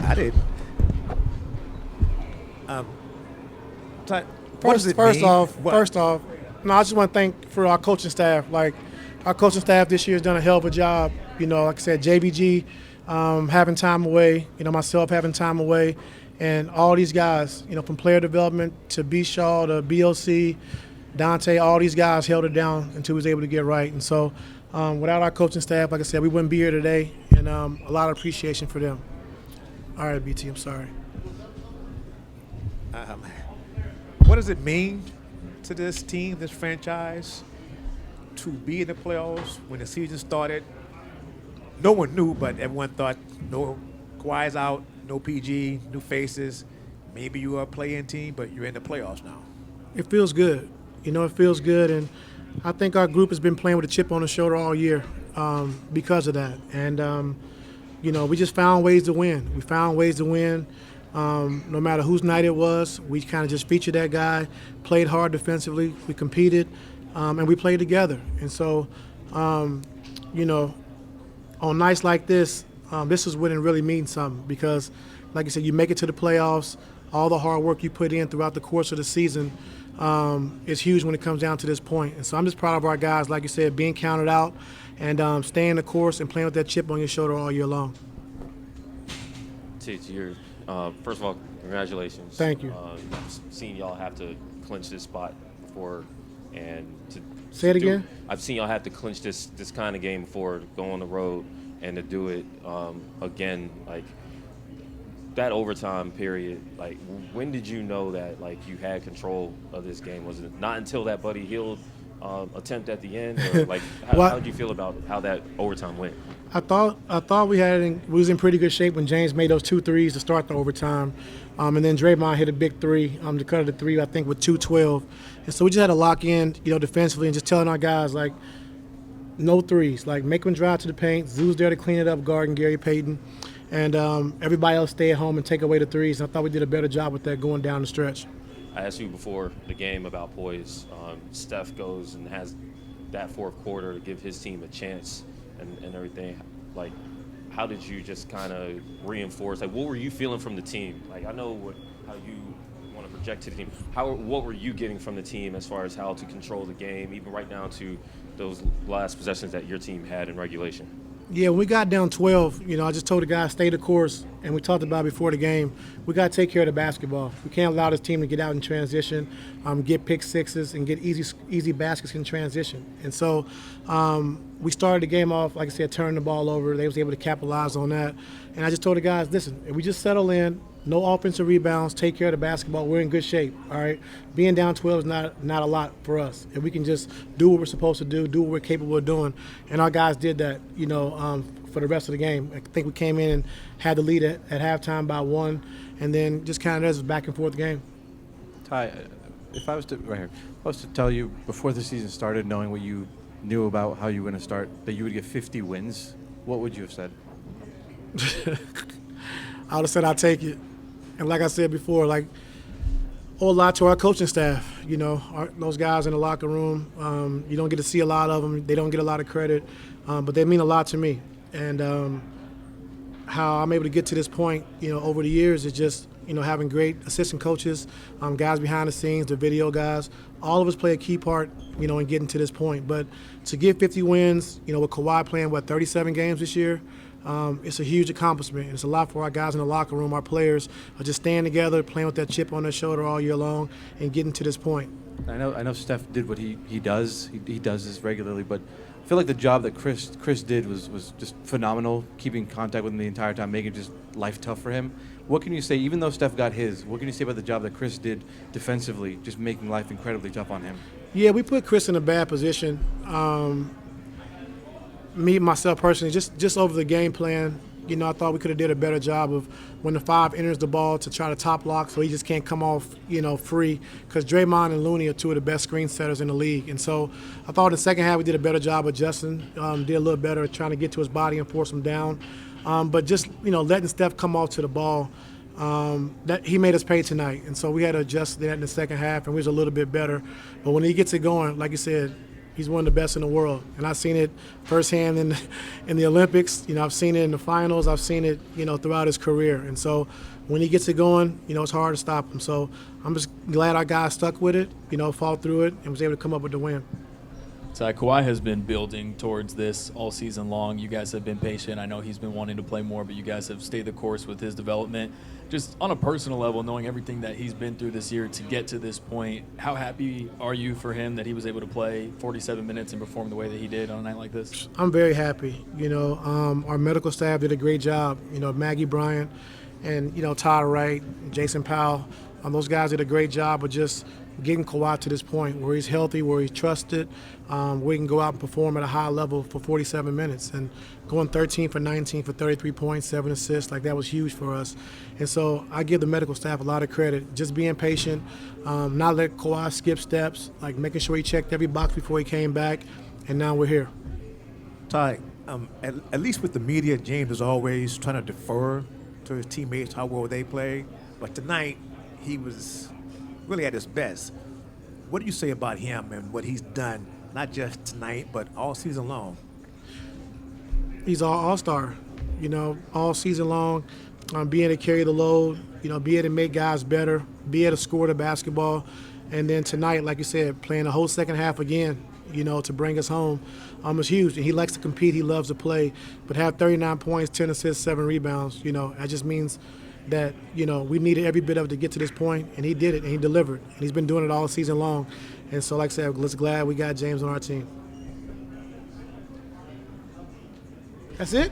I didn't. Um, what does it First mean? off, What? no, I just want to thank for our coaching staff. Like, our coaching staff this year has done a hell of a job. Like I said, JBG having time away, myself having time away, and all these guys, from player development to B. Shaw to BOC, Dante, all these guys held it down until we was able to get right. And so without our coaching staff, like I said, we wouldn't be here today, and a lot of appreciation for them. All right, BT, I'm sorry. What does it mean to this team, this franchise, to be in the playoffs when the season started? No one knew, but everyone thought, no, Kawhi's out, no PG, new faces. Maybe you are a play-in team, but you're in the playoffs now. It feels good. It feels good, and I think our group has been playing with a chip on the shoulder all year because of that. And, we just found ways to win. We found ways to win. No matter whose night it was, we kind of just featured that guy, played hard defensively, we competed, and we played together. And so, on nights like this, this is when it really means something because, like you said, you make it to the playoffs, all the hard work you put in throughout the course of the season is huge when it comes down to this point. And so I'm just proud of our guys, like you said, being counted out and staying the course and playing with that chip on your shoulder all year long. First of all, congratulations. Thank you. I've seen y'all have to clinch this spot before, and to Say it again? I've seen y'all have to clinch this kind of game before, go on the road, and to do it again, like that overtime period. Like, when did you know that you had control of this game? Was it not until that Buddy Hield attempt at the end, or how did you feel about how that overtime went? I thought we was in pretty good shape when James made those 2 threes to start the overtime, and then Draymond hit a big three to cut it to 3, I think, with 2:12, and so we just had to lock in, defensively, and just telling our guys no threes, make them drive to the paint. Zoo's there to clean it up, guarding Gary Payton, and everybody else stay at home and take away the threes. And I thought we did a better job with that going down the stretch. I asked you before the game about poise. Steph goes and has that fourth quarter to give his team a chance and everything. How did you just kind of reinforce? What were you feeling from the team? I know how you want to project to the team. What were you getting from the team as far as how to control the game, even right down to those last possessions that your team had in regulation? Yeah, when we got down 12, I just told the guys, stay the course, and we talked about it before the game. We got to take care of the basketball. We can't allow this team to get out in transition, get pick sixes, and get easy baskets in transition. And so we started the game off, like I said, turning the ball over. They was able to capitalize on that. And I just told the guys, listen, if we just settle in, no offensive rebounds, take care of the basketball, we're in good shape, all right? Being down 12 is not a lot for us. If we can just do what we're supposed to do what we're capable of doing. And our guys did that, for the rest of the game. I think we came in and had the lead at halftime by 1, and then just kind of was back and forth game. Ty, if I was to tell you before the season started, knowing what you knew about how you were going to start, that you would get 50 wins, what would you have said? I would have said I'll take it. And like I said before, a lot to our coaching staff. Those guys in the locker room, you don't get to see a lot of them. They don't get a lot of credit, but they mean a lot to me. And how I'm able to get to this point, over the years is just, having great assistant coaches, guys behind the scenes, the video guys. All of us play a key part, in getting to this point. But to get 50 wins, with Kawhi playing, 37 games this year, it's a huge accomplishment. And it's a lot for our guys in the locker room. Our players are just staying together, playing with that chip on their shoulder all year long, and getting to this point. I know Steph did what he does. He does this regularly, but I feel like the job that Chris did was just phenomenal, keeping contact with him the entire time, making just life tough for him. What can you say, even though Steph got his, what can you say about the job that Chris did defensively, just making life incredibly tough on him? Yeah, we put Chris in a bad position. Me, myself personally, just over the game plan, I thought we could have did a better job of when the 5 enters the ball to try to top lock so he just can't come off, free, because Draymond and Looney are 2 of the best screen setters in the league. And so I thought in the second half we did a better job adjusting, did a little better at trying to get to his body and force him down. But just, letting Steph come off to the ball, that he made us pay tonight. And so we had to adjust that in the second half, and we was a little bit better. But when he gets it going, like you said, He's one of the best in the world, and I've seen it firsthand in the Olympics. You know, I've seen it in the finals. I've seen it, you know, throughout his career. And so when he gets it going, you know, it's hard to stop him. So I'm just glad our guys stuck with it, you know, fought through it, and was able to come up with the win. Ty, Kawhi has been building towards this all season long. You guys have been patient. I know he's been wanting to play more, but you guys have stayed the course with his development. Just on a personal level, knowing everything that he's been through this year to get to this point, how happy are you for him that he was able to play 47 minutes and perform the way that he did on a night like this? I'm very happy. You know, our medical staff did a great job. You know, Maggie Bryant and, you know, Todd Wright, Jason Powell, those guys did a great job of just getting Kawhi to this point where he's healthy, where he's trusted, where he can go out and perform at a high level for 47 minutes. And going 13 for 19 for 33 points, 7 assists, like that was huge for us. And so I give the medical staff a lot of credit, just being patient, not let Kawhi skip steps, like making sure he checked every box before he came back, and now we're here. Ty, at least with the media, James is always trying to defer to his teammates how well they play. But tonight, he was really at his best. What do you say about him and what he's done, not just tonight, but all season long? He's all-star, you know, all season long, being able to carry the load, you know, be able to make guys better, be able to score the basketball. And then tonight, like you said, playing the whole second half again, you know, to bring us home was huge. And he likes to compete. He loves to play. But have 39 points, 10 assists, 7 rebounds, you know, that just means that, you know, we needed every bit of it to get to this point, and he did it, and he delivered. And he's been doing it all season long. And so, like I said, let's glad we got James on our team. That's it?